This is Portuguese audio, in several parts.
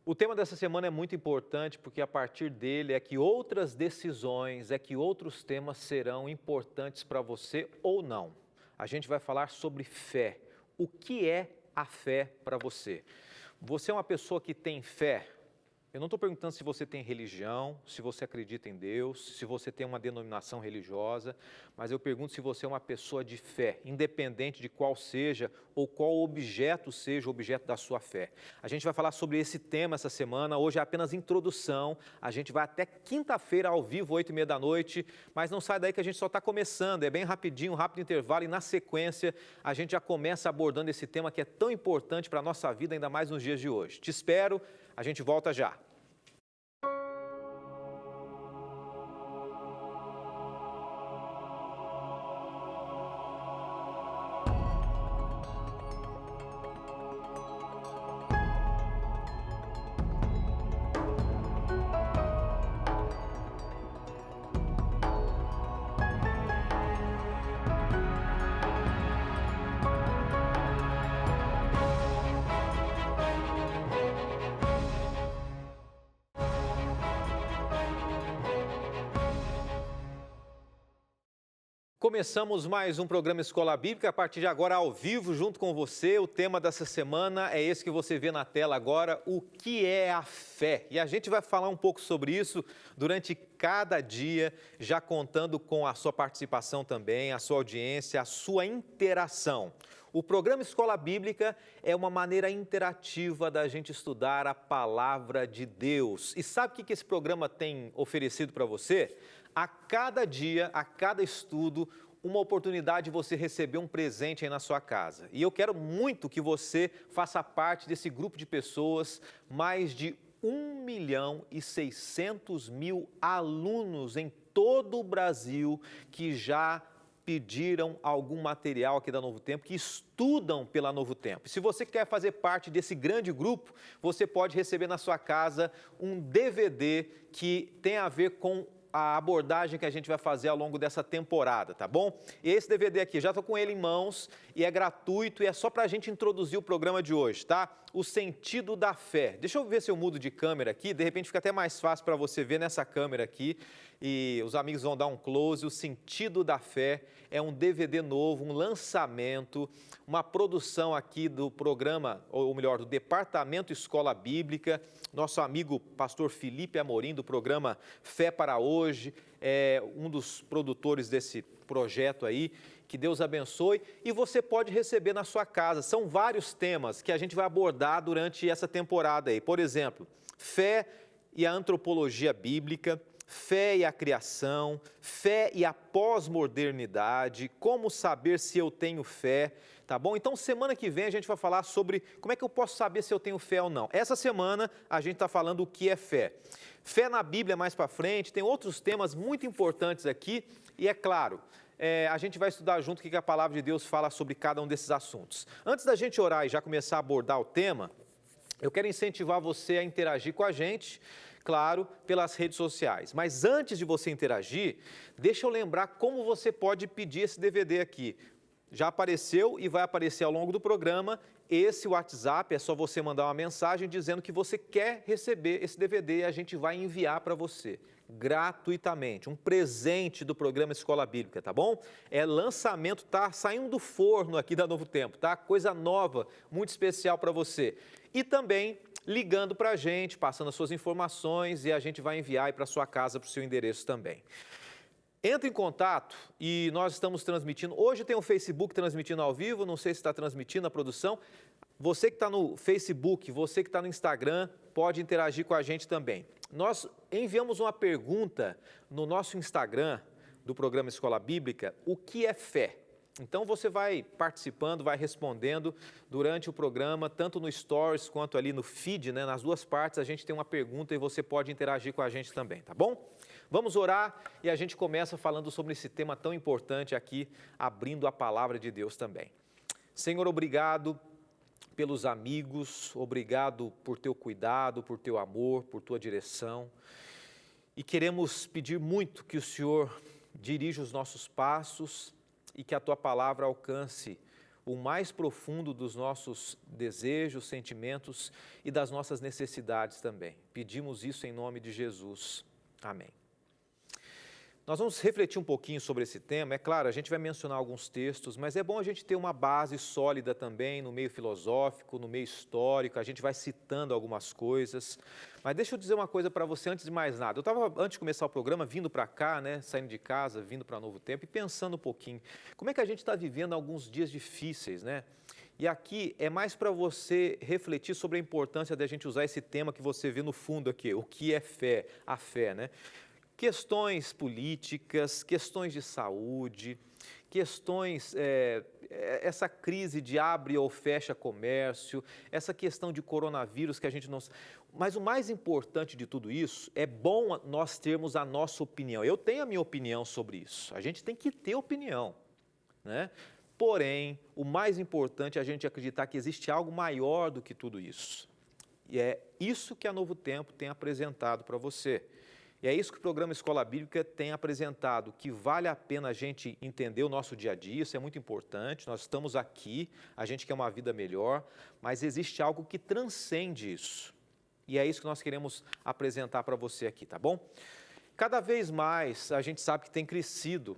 O tema dessa semana é muito importante porque a partir dele é que outras decisões, é que outros temas serão importantes para você ou não. A gente vai falar sobre fé. O que é a fé para você? Você é uma pessoa que tem fé? Eu não estou perguntando se você tem religião, se você acredita em Deus, se você tem uma denominação religiosa, mas eu pergunto se você é uma pessoa de fé, independente de qual seja ou qual objeto seja o objeto da sua fé. A gente vai falar sobre esse tema essa semana, hoje é apenas introdução, a gente vai até quinta-feira ao vivo, 8h30 da noite, mas não sai daí que a gente só está começando, é bem rapidinho, um rápido intervalo e na sequência a gente já começa abordando esse tema que é tão importante para a nossa vida, ainda mais nos dias de hoje. Te espero, a gente volta já. Começamos mais um programa Escola Bíblica, a partir de agora ao vivo, junto com você. O tema dessa semana é esse que você vê na tela agora, o que é a fé? E a gente vai falar um pouco sobre isso durante cada dia, já contando com a sua participação também, a sua audiência, a sua interação. O programa Escola Bíblica é uma maneira interativa da gente estudar a Palavra de Deus. E sabe o que esse programa tem oferecido para você? A cada dia, a cada estudo, uma oportunidade de você receber um presente aí na sua casa. E eu quero muito que você faça parte desse grupo de pessoas, mais de 1.600.000 alunos em todo o Brasil que já pediram algum material aqui da Novo Tempo, que estudam pela Novo Tempo. Se você quer fazer parte desse grande grupo, você pode receber na sua casa um DVD que tem a ver com a abordagem que a gente vai fazer ao longo dessa temporada, tá bom? Esse DVD aqui, já estou com ele em mãos e é gratuito e é só para a gente introduzir o programa de hoje, tá? O sentido da fé. Deixa eu ver se eu mudo de câmera aqui, de repente fica até mais fácil para você ver nessa câmera aqui e os amigos vão dar um close. O sentido da fé é um DVD novo, um lançamento, uma produção aqui do programa, ou melhor, do Departamento Escola Bíblica, nosso amigo pastor Felipe Amorim, do programa Fé para Hoje, é um dos produtores desse projeto aí. Que Deus abençoe e você pode receber na sua casa. São vários temas que a gente vai abordar durante essa temporada aí. Por exemplo, fé e a antropologia bíblica, fé e a criação, fé e a pós-modernidade, como saber se eu tenho fé, tá bom? Então, semana que vem a gente vai falar sobre como é que eu posso saber se eu tenho fé ou não. Essa semana a gente está falando o que é fé. Fé na Bíblia mais para frente, tem outros temas muito importantes aqui e é claro, a gente vai estudar junto o que a Palavra de Deus fala sobre cada um desses assuntos. Antes da gente orar e já começar a abordar o tema, eu quero incentivar você a interagir com a gente, claro, pelas redes sociais. Mas antes de você interagir, deixa eu lembrar como você pode pedir esse DVD aqui. Já apareceu e vai aparecer ao longo do programa esse WhatsApp, é só você mandar uma mensagem dizendo que você quer receber esse DVD e a gente vai enviar para você, gratuitamente, um presente do programa Escola Bíblica, tá bom? É lançamento, tá saindo do forno aqui da Novo Tempo, tá? Coisa nova, muito especial para você. E também ligando para a gente, passando as suas informações e a gente vai enviar aí para sua casa, para o seu endereço também. Entre em contato e nós estamos transmitindo, hoje tem o Facebook transmitindo ao vivo, não sei se está transmitindo a produção. Você que está no Facebook, você que está no Instagram, pode interagir com a gente também. Nós enviamos uma pergunta no nosso Instagram do programa Escola Bíblica, o que é fé? Então você vai participando, vai respondendo durante o programa, tanto no Stories quanto ali no feed, né? Nas duas partes a gente tem uma pergunta e você pode interagir com a gente também, tá bom? Vamos orar e a gente começa falando sobre esse tema tão importante aqui, abrindo a Palavra de Deus também. Senhor, obrigado pelos amigos, obrigado por teu cuidado, por teu amor, por tua direção. E queremos pedir muito que o Senhor dirija os nossos passos e que a tua palavra alcance o mais profundo dos nossos desejos, sentimentos e das nossas necessidades também. Pedimos isso em nome de Jesus. Amém. Nós vamos refletir um pouquinho sobre esse tema. É claro, a gente vai mencionar alguns textos, mas é bom a gente ter uma base sólida também no meio filosófico, no meio histórico. A gente vai citando algumas coisas. Mas deixa eu dizer uma coisa para você antes de mais nada. Eu estava, antes de começar o programa, vindo para cá, né, saindo de casa, vindo para Novo Tempo e pensando um pouquinho. Como é que a gente está vivendo alguns dias difíceis, né? E aqui é mais para você refletir sobre a importância da gente usar esse tema que você vê no fundo aqui, o que é fé, a fé, né? Questões políticas, questões de saúde, questões, essa crise de abre ou fecha comércio, essa questão de coronavírus que a gente não... Mas o mais importante de tudo isso, é bom nós termos a nossa opinião. Eu tenho a minha opinião sobre isso, a gente tem que ter opinião, né? Porém, o mais importante é a gente acreditar que existe algo maior do que tudo isso. E é isso que a Novo Tempo tem apresentado para você. E é isso que o programa Escola Bíblica tem apresentado, que vale a pena a gente entender o nosso dia a dia, isso é muito importante, nós estamos aqui, a gente quer uma vida melhor, mas existe algo que transcende isso. E é isso que nós queremos apresentar para você aqui, tá bom? Cada vez mais a gente sabe que tem crescido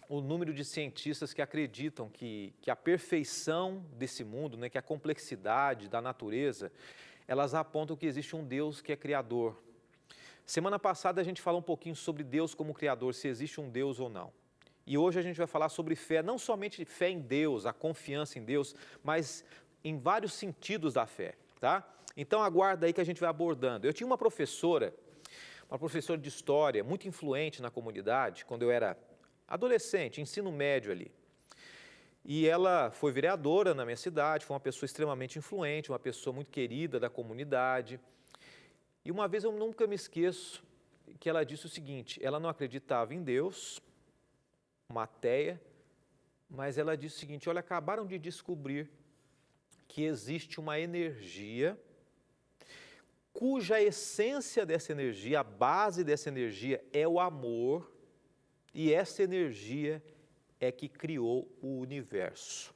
o número de cientistas que acreditam que a perfeição desse mundo, né, que a complexidade da natureza, elas apontam que existe um Deus que é criador. Semana passada a gente falou um pouquinho sobre Deus como Criador, se existe um Deus ou não. E hoje a gente vai falar sobre fé, não somente fé em Deus, a confiança em Deus, mas em vários sentidos da fé, tá? Então aguarda aí que a gente vai abordando. Eu tinha uma professora de história, muito influente na comunidade, quando eu era adolescente, ensino médio ali. E ela foi vereadora na minha cidade, foi uma pessoa extremamente influente, uma pessoa muito querida da comunidade. E uma vez eu nunca me esqueço que ela disse o seguinte, ela não acreditava em Deus, uma ateia, mas ela disse o seguinte, olha, acabaram de descobrir que existe uma energia cuja essência dessa energia, a base dessa energia é o amor, e essa energia é que criou o universo.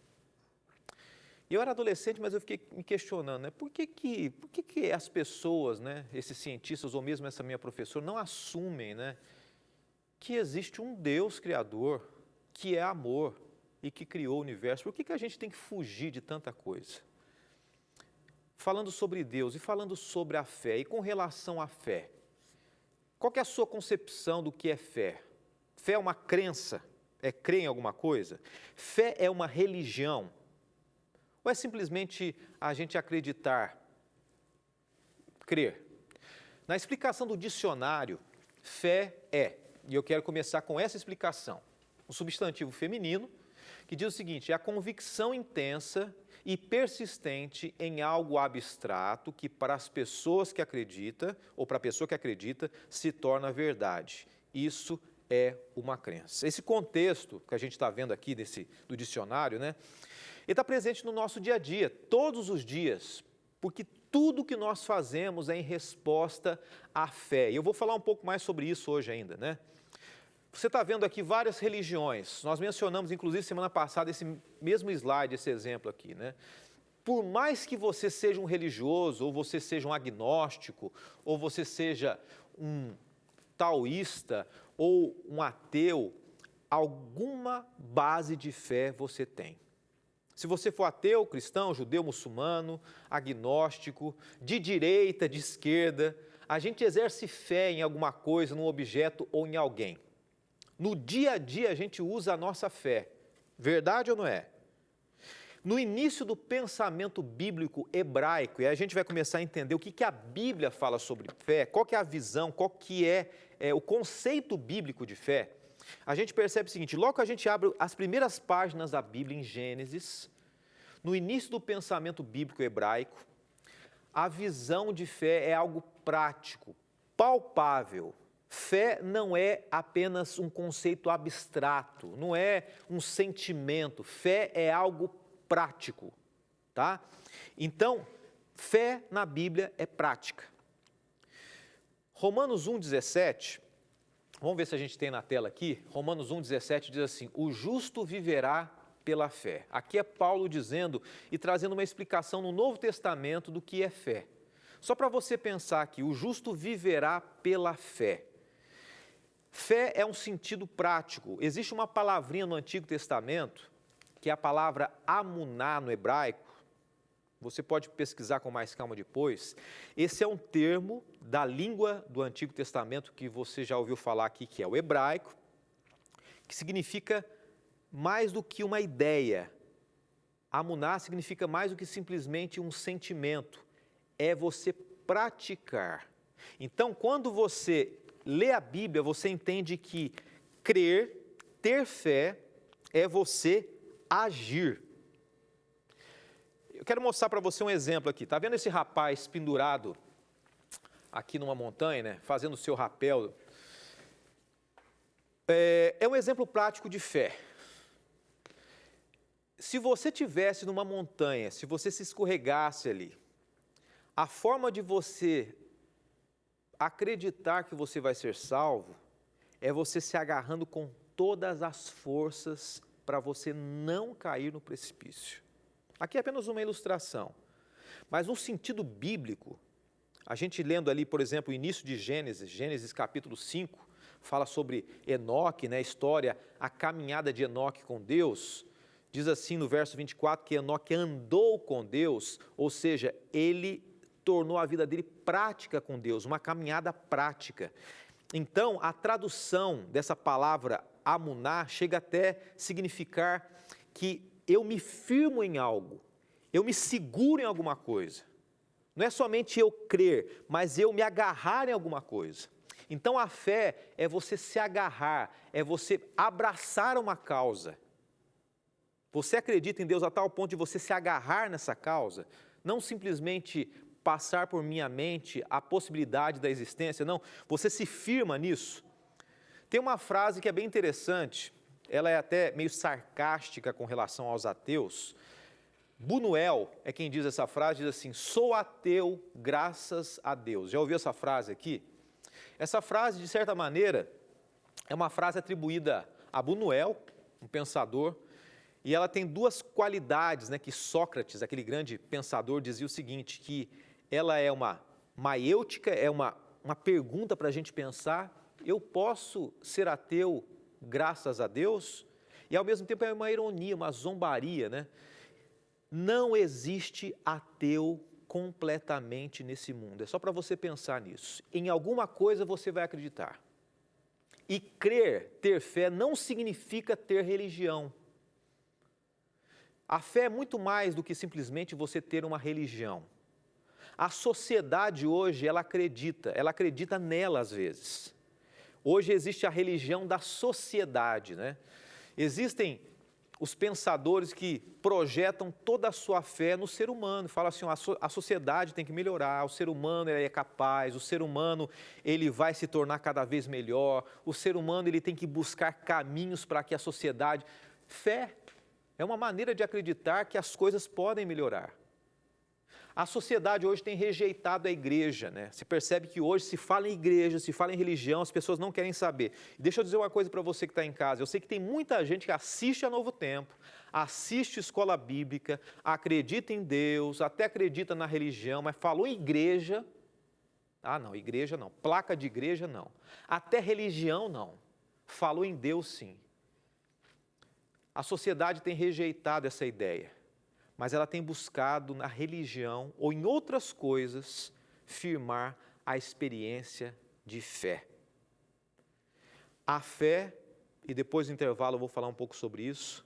Eu era adolescente, mas eu fiquei me questionando, né? Por que as pessoas, né, esses cientistas, ou mesmo essa minha professora, não assumem, né, que existe um Deus criador, que é amor e que criou o universo? Por que a gente tem que fugir de tanta coisa? Falando sobre Deus e falando sobre a fé, e com relação à fé, qual que é a sua concepção do que é fé? Fé é uma crença? É crer em alguma coisa? Fé é uma religião? Ou é simplesmente a gente acreditar, crer? Na explicação do dicionário, fé é, e eu quero começar com essa explicação, um substantivo feminino que diz o seguinte, é a convicção intensa e persistente em algo abstrato que para as pessoas que acreditam, ou para a pessoa que acredita, se torna verdade. Isso é uma crença. Esse contexto que a gente está vendo aqui do dicionário, né? Ele está presente no nosso dia a dia, todos os dias, porque tudo que nós fazemos é em resposta à fé. E eu vou falar um pouco mais sobre isso hoje ainda, né? Você está vendo aqui várias religiões, nós mencionamos inclusive semana passada esse mesmo slide, esse exemplo aqui, né? Por mais que você seja um religioso, ou você seja um agnóstico, ou você seja um taoísta, ou um ateu, alguma base de fé você tem. Se você for ateu, cristão, judeu, muçulmano, agnóstico, de direita, de esquerda, a gente exerce fé em alguma coisa, num objeto ou em alguém. No dia a dia a gente usa a nossa fé. Verdade ou não é? No início do pensamento bíblico hebraico, e a gente vai começar a entender o que a Bíblia fala sobre fé, qual que é a visão, qual que é o conceito bíblico de fé, a gente percebe o seguinte, logo que a gente abre as primeiras páginas da Bíblia em Gênesis, no início do pensamento bíblico hebraico, a visão de fé é algo prático, palpável. Fé não é apenas um conceito abstrato, não é um sentimento, fé é algo prático, tá? Então, fé na Bíblia é prática. Romanos 1,17, vamos ver se a gente tem na tela aqui, Romanos 1,17 diz assim, o justo viverá pela fé. Aqui é Paulo dizendo e trazendo uma explicação no Novo Testamento do que é fé. Só para você pensar aqui, o justo viverá pela fé. Fé é um sentido prático. Existe uma palavrinha no Antigo Testamento, que é a palavra amuná no hebraico. Você pode pesquisar com mais calma depois. Esse é um termo da língua do Antigo Testamento que você já ouviu falar aqui, que é o hebraico, que significa mais do que uma ideia. Amuná significa mais do que simplesmente um sentimento. É você praticar. Então, quando você lê a Bíblia, você entende que crer, ter fé, é você agir. Eu quero mostrar para você um exemplo aqui. Está vendo esse rapaz pendurado aqui numa montanha, né? Fazendo o seu rapel? É um exemplo prático de fé. Se você estivesse numa montanha, se você se escorregasse ali, a forma de você acreditar que você vai ser salvo é você se agarrando com todas as forças para você não cair no precipício. Aqui é apenas uma ilustração, mas no sentido bíblico, a gente lendo ali, por exemplo, o início de Gênesis capítulo 5, fala sobre Enoque, né, a história, a caminhada de Enoque com Deus, diz assim no verso 24 que Enoque andou com Deus, ou seja, ele tornou a vida dele prática com Deus, uma caminhada prática. Então, a tradução dessa palavra amuná chega até significar que eu me firmo em algo, eu me seguro em alguma coisa. Não é somente eu crer, mas eu me agarrar em alguma coisa. Então, a fé é você se agarrar, é você abraçar uma causa. Você acredita em Deus a tal ponto de você se agarrar nessa causa, não simplesmente passar por minha mente a possibilidade da existência, não, você se firma nisso. Tem uma frase que é bem interessante, ela é até meio sarcástica com relação aos ateus. Bunuel é quem diz essa frase, diz assim: sou ateu graças a Deus. Já ouviu essa frase aqui? Essa frase, de certa maneira, é uma frase atribuída a Bunuel, um pensador, e ela tem duas qualidades, né, que Sócrates, aquele grande pensador, dizia o seguinte, que ela é uma maiêutica, é uma pergunta para a gente pensar, eu posso ser ateu graças a Deus? E ao mesmo tempo é uma ironia, uma zombaria, né? Não existe ateu completamente nesse mundo, é só para você pensar nisso. Em alguma coisa você vai acreditar. E crer, ter fé, não significa ter religião. A fé é muito mais do que simplesmente você ter uma religião. A sociedade hoje, ela acredita nela às vezes. Hoje existe a religião da sociedade, né? Existem os pensadores que projetam toda a sua fé no ser humano, falam assim, a sociedade tem que melhorar, o ser humano ele é capaz, o ser humano ele vai se tornar cada vez melhor, o ser humano ele tem que buscar caminhos para que a sociedade... Fé é uma maneira de acreditar que as coisas podem melhorar. A sociedade hoje tem rejeitado a igreja, né? Se percebe que hoje se fala em igreja, se fala em religião, as pessoas não querem saber. Deixa eu dizer uma coisa para você que está em casa. Eu sei que tem muita gente que assiste a Novo Tempo, assiste escola bíblica, acredita em Deus, até acredita na religião, mas falou em igreja. Ah, não, igreja não. Placa de igreja não. Até religião não. Falou em Deus sim. A sociedade tem rejeitado essa ideia. Mas ela tem buscado na religião ou em outras coisas firmar a experiência de fé. A fé, e depois do intervalo eu vou falar um pouco sobre isso,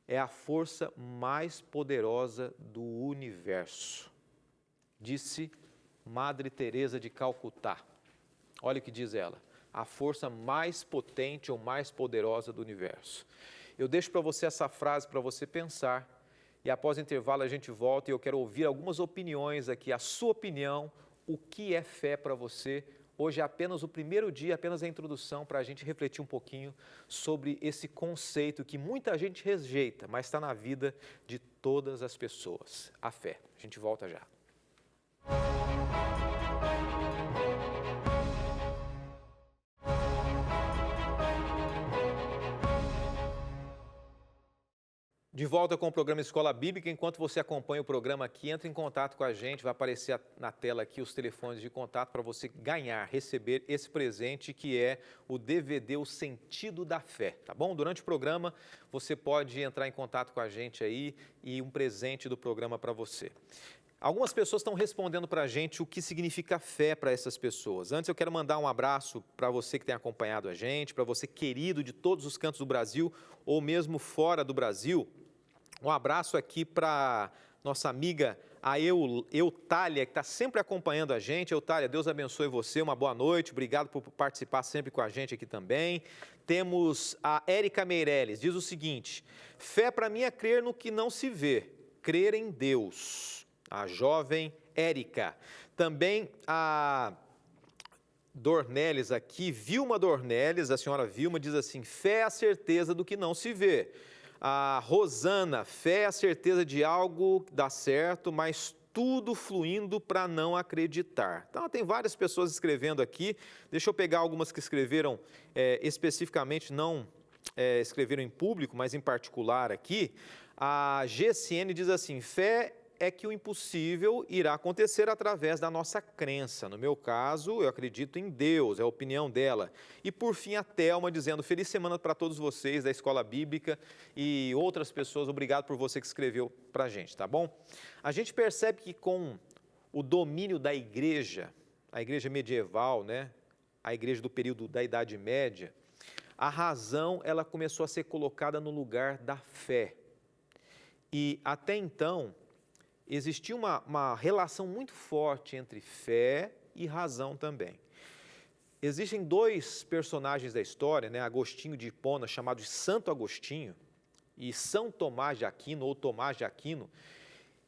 é a força mais poderosa do universo, disse Madre Teresa de Calcutá. Olha o que diz ela, a força mais potente ou mais poderosa do universo. Eu deixo para você essa frase para você pensar. E após o intervalo a gente volta e eu quero ouvir algumas opiniões aqui, a sua opinião, o que é fé para você. Hoje é apenas o primeiro dia, apenas a introdução para a gente refletir um pouquinho sobre esse conceito que muita gente rejeita, mas está na vida de todas as pessoas, a fé. A gente volta já. De volta com o programa Escola Bíblica. Enquanto você acompanha o programa aqui, entre em contato com a gente, vai aparecer na tela aqui os telefones de contato para você receber esse presente que é o DVD O Sentido da Fé, tá bom? Durante o programa você pode entrar em contato com a gente aí e um presente do programa para você. Algumas pessoas estão respondendo para a gente o que significa fé para essas pessoas. Antes eu quero mandar um abraço para você que tem acompanhado a gente, para você querido de todos os cantos do Brasil ou mesmo fora do Brasil. Um abraço aqui para nossa amiga, a Eutália, que está sempre acompanhando a gente. Eutália, Deus abençoe você, uma boa noite, obrigado por participar sempre com a gente aqui também. Temos a Érica Meirelles, diz o seguinte: fé para mim é crer no que não se vê, crer em Deus. A jovem Érica. Também a Dornelles aqui, Vilma Dornelles, a senhora Vilma diz assim: fé é a certeza do que não se vê. A Rosana, fé é a certeza de algo que dá certo, mas tudo fluindo para não acreditar. Então, tem várias pessoas escrevendo aqui. Deixa eu pegar algumas que escreveram especificamente, não escreveram em público, mas em particular aqui. A GCN diz assim: fé é que o impossível irá acontecer através da nossa crença. No meu caso, eu acredito em Deus, é a opinião dela. E por fim, a Thelma dizendo: feliz semana para todos vocês da Escola Bíblica e outras pessoas, obrigado por você que escreveu para a gente, tá bom? A gente percebe que com o domínio da igreja, a igreja medieval, né, a igreja do período da Idade Média, a razão ela começou a ser colocada no lugar da fé. E até então, existia uma relação muito forte entre fé e razão também. Existem dois personagens da história, né? Agostinho de Hipona, chamado de Santo Agostinho, e São Tomás de Aquino, ou Tomás de Aquino.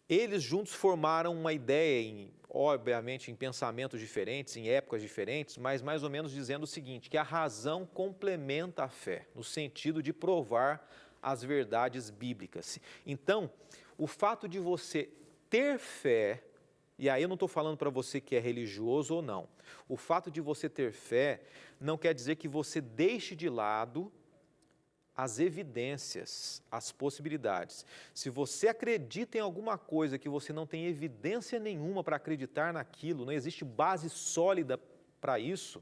Eles juntos formaram uma ideia, obviamente em pensamentos diferentes, em épocas diferentes, mas mais ou menos dizendo o seguinte: que a razão complementa a fé, no sentido de provar as verdades bíblicas. Então, o fato de você ter fé, e aí eu não estou falando para você que é religioso ou não, o fato de você ter fé não quer dizer que você deixe de lado as evidências, as possibilidades. Se você acredita em alguma coisa que você não tem evidência nenhuma para acreditar naquilo, não existe base sólida para isso,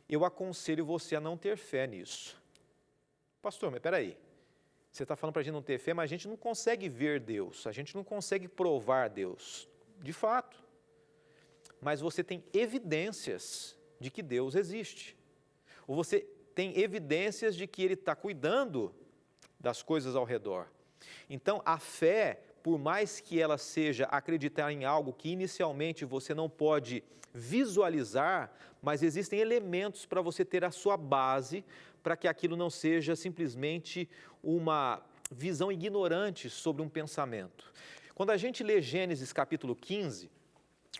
eu aconselho você a não ter fé nisso. Pastor, mas espera aí. Você está falando para a gente não ter fé, mas a gente não consegue ver Deus, a gente não consegue provar Deus, de fato. Mas você tem evidências de que Deus existe. Ou você tem evidências de que Ele está cuidando das coisas ao redor. Então, a fé, por mais que ela seja acreditar em algo que inicialmente você não pode visualizar, mas existem elementos para você ter a sua base, para que aquilo não seja simplesmente uma visão ignorante sobre um pensamento. Quando a gente lê Gênesis capítulo 15,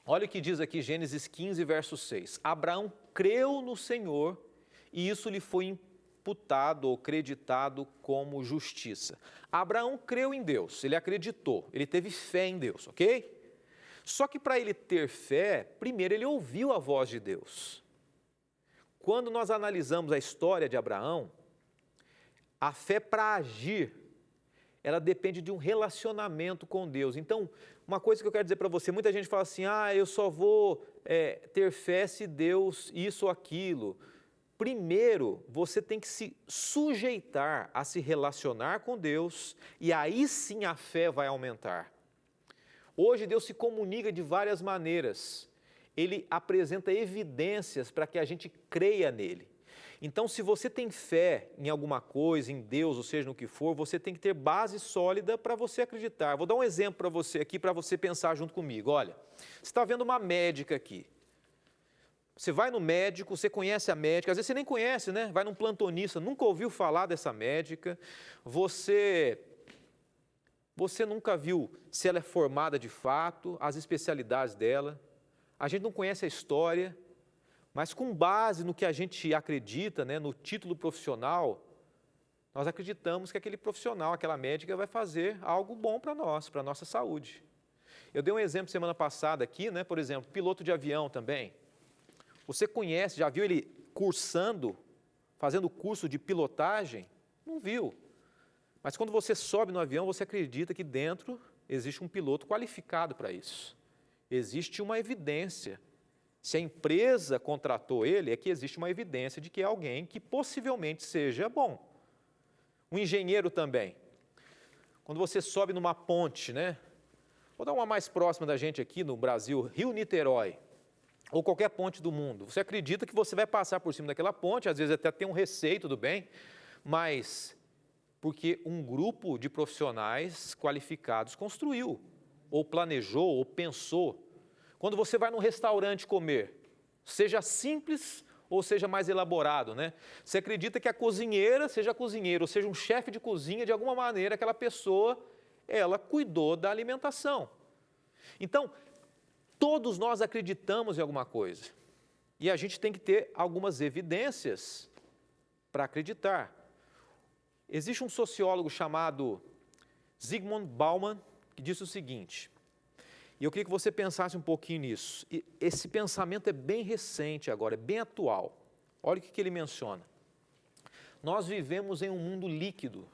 olha o que diz aqui Gênesis 15, verso 6. Abraão creu no Senhor e isso lhe foi imputado ou creditado como justiça. Abraão creu em Deus, ele acreditou, ele teve fé em Deus, ok? Só que para ele ter fé, primeiro ele ouviu a voz de Deus. Quando nós analisamos a história de Abraão, a fé para agir, ela depende de um relacionamento com Deus. Então, uma coisa que eu quero dizer para você, muita gente fala assim: eu só vou ter fé se Deus isso ou aquilo. Primeiro, você tem que se sujeitar a se relacionar com Deus e aí sim a fé vai aumentar. Hoje Deus se comunica de várias maneiras. Ele apresenta evidências para que a gente creia nele. Então, se você tem fé em alguma coisa, em Deus, ou seja, no que for, você tem que ter base sólida para você acreditar. Vou dar um exemplo para você aqui, para você pensar junto comigo. Olha, você está vendo uma médica aqui. Você vai no médico, você conhece a médica, às vezes você nem conhece, né? Vai num plantonista, nunca ouviu falar dessa médica, você nunca viu se ela é formada de fato, as especialidades dela. A gente não conhece a história, mas com base no que a gente acredita, né, no título profissional, nós acreditamos que aquele profissional, aquela médica vai fazer algo bom para nós, para a nossa saúde. Eu dei um exemplo semana passada aqui, né, por exemplo, piloto de avião também. Você conhece, já viu ele cursando, fazendo curso de pilotagem? Não viu. Mas quando você sobe no avião, você acredita que dentro existe um piloto qualificado para isso. Existe uma evidência. Se a empresa contratou ele, é que existe uma evidência de que é alguém que possivelmente seja bom. Um engenheiro também. Quando você sobe numa ponte, né? Vou dar uma mais próxima da gente aqui no Brasil, Rio-Niterói, ou qualquer ponte do mundo. Você acredita que você vai passar por cima daquela ponte, às vezes até tem um receio, tudo bem, mas porque um grupo de profissionais qualificados construiu, ou planejou, ou pensou. Quando você vai num restaurante comer, seja simples ou seja mais elaborado, né? Você acredita que a cozinheira, seja cozinheiro, ou seja um chefe de cozinha, de alguma maneira aquela pessoa, ela cuidou da alimentação. Então, todos nós acreditamos em alguma coisa. E a gente tem que ter algumas evidências para acreditar. Existe um sociólogo chamado Zygmunt Bauman que disse o seguinte, e eu queria que você pensasse um pouquinho nisso. E esse pensamento é bem recente agora, é bem atual. Olha o que ele menciona. Nós vivemos em um mundo líquido,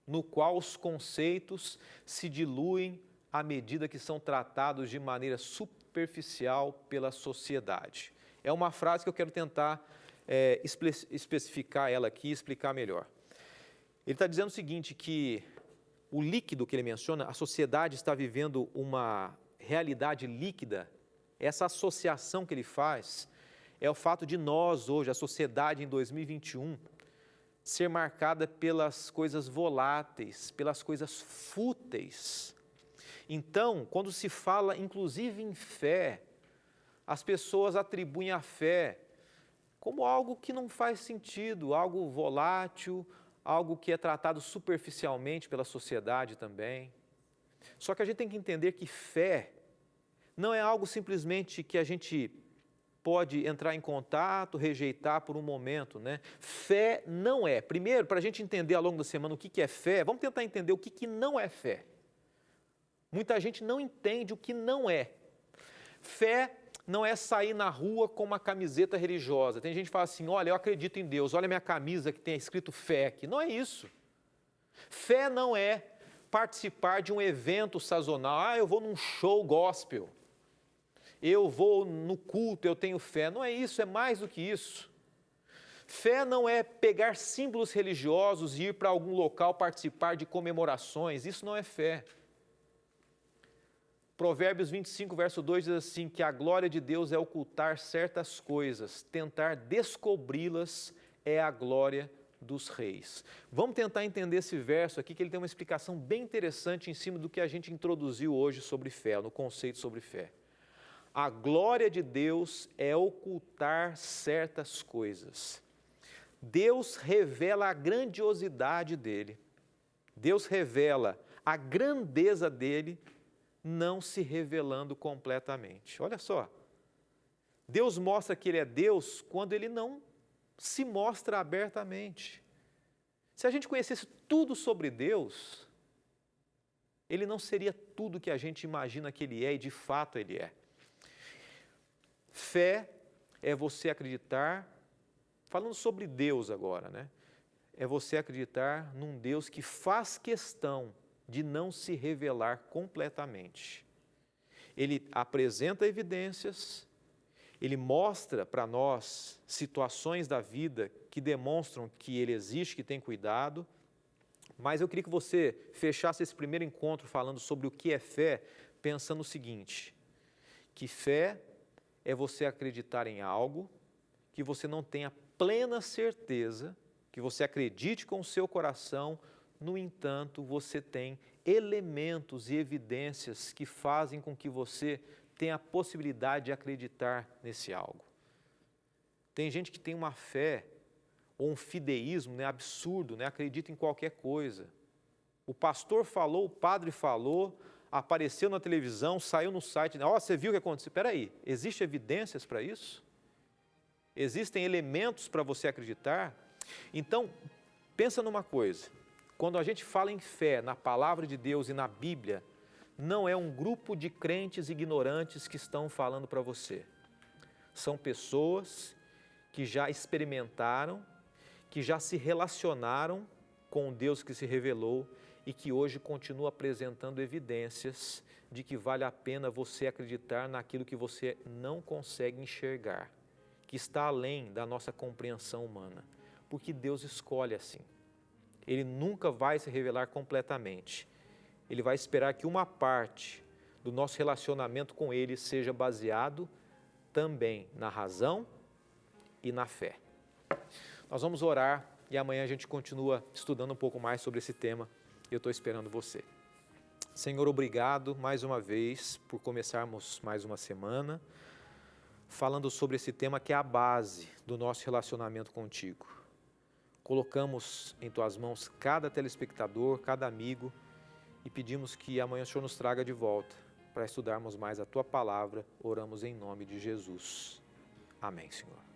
no qual os conceitos se diluem à medida que são tratados de maneira superficial pela sociedade. É uma frase que eu quero tentar especificar ela aqui e explicar melhor. Ele está dizendo o seguinte, que o líquido que ele menciona, a sociedade está vivendo uma realidade líquida. Essa associação que ele faz é o fato de nós hoje, a sociedade em 2021, ser marcada pelas coisas voláteis, pelas coisas fúteis. Então, quando se fala inclusive em fé, as pessoas atribuem a fé como algo que não faz sentido, algo volátil, algo que é tratado superficialmente pela sociedade também. Só que a gente tem que entender que fé não é algo simplesmente que a gente pode entrar em contato, rejeitar por um momento, né? Fé não é. Primeiro, para a gente entender ao longo da semana o que é fé, vamos tentar entender o que não é fé. Muita gente não entende o que não é. Fé não é sair na rua com uma camiseta religiosa. Tem gente que fala assim, olha, eu acredito em Deus, olha minha camisa que tem escrito fé aqui. Não é isso. Fé não é participar de um evento sazonal. Ah, eu vou num show gospel. Eu vou no culto, eu tenho fé. Não é isso, é mais do que isso. Fé não é pegar símbolos religiosos e ir para algum local participar de comemorações. Isso não é fé. Provérbios 25, verso 2 diz assim, que a glória de Deus é ocultar certas coisas, tentar descobri-las é a glória dos reis. Vamos tentar entender esse verso aqui, que ele tem uma explicação bem interessante em cima do que a gente introduziu hoje sobre fé, no conceito sobre fé. A glória de Deus é ocultar certas coisas. Deus revela a grandiosidade dele. Deus revela a grandeza dele, não se revelando completamente. Olha só, Deus mostra que Ele é Deus quando Ele não se mostra abertamente. Se a gente conhecesse tudo sobre Deus, Ele não seria tudo que a gente imagina que Ele é e de fato Ele é. Fé é você acreditar, falando sobre Deus agora, né? É você acreditar num Deus que faz questão de não se revelar completamente. Ele apresenta evidências, ele mostra para nós situações da vida que demonstram que ele existe, que tem cuidado, mas eu queria que você fechasse esse primeiro encontro falando sobre o que é fé, pensando o seguinte, que fé é você acreditar em algo que você não tenha plena certeza, que você acredite com o seu coração. No entanto, você tem elementos e evidências que fazem com que você tenha a possibilidade de acreditar nesse algo. Tem gente que tem uma fé ou um fideísmo, né, absurdo, né, acredita em qualquer coisa. O pastor falou, o padre falou, apareceu na televisão, saiu no site, você viu o que aconteceu? Espera aí, existem evidências para isso? Existem elementos para você acreditar? Então, pensa numa coisa. Quando a gente fala em fé na palavra de Deus e na Bíblia, não é um grupo de crentes ignorantes que estão falando para você. São pessoas que já experimentaram, que já se relacionaram com um Deus que se revelou e que hoje continua apresentando evidências de que vale a pena você acreditar naquilo que você não consegue enxergar, que está além da nossa compreensão humana, porque Deus escolhe assim. Ele nunca vai se revelar completamente. Ele vai esperar que uma parte do nosso relacionamento com Ele seja baseado também na razão e na fé. Nós vamos orar e amanhã a gente continua estudando um pouco mais sobre esse tema. Eu estou esperando você. Senhor, obrigado mais uma vez por começarmos mais uma semana falando sobre esse tema que é a base do nosso relacionamento contigo. Colocamos em Tuas mãos cada telespectador, cada amigo e pedimos que amanhã o Senhor nos traga de volta para estudarmos mais a Tua palavra. Oramos em nome de Jesus. Amém, Senhor.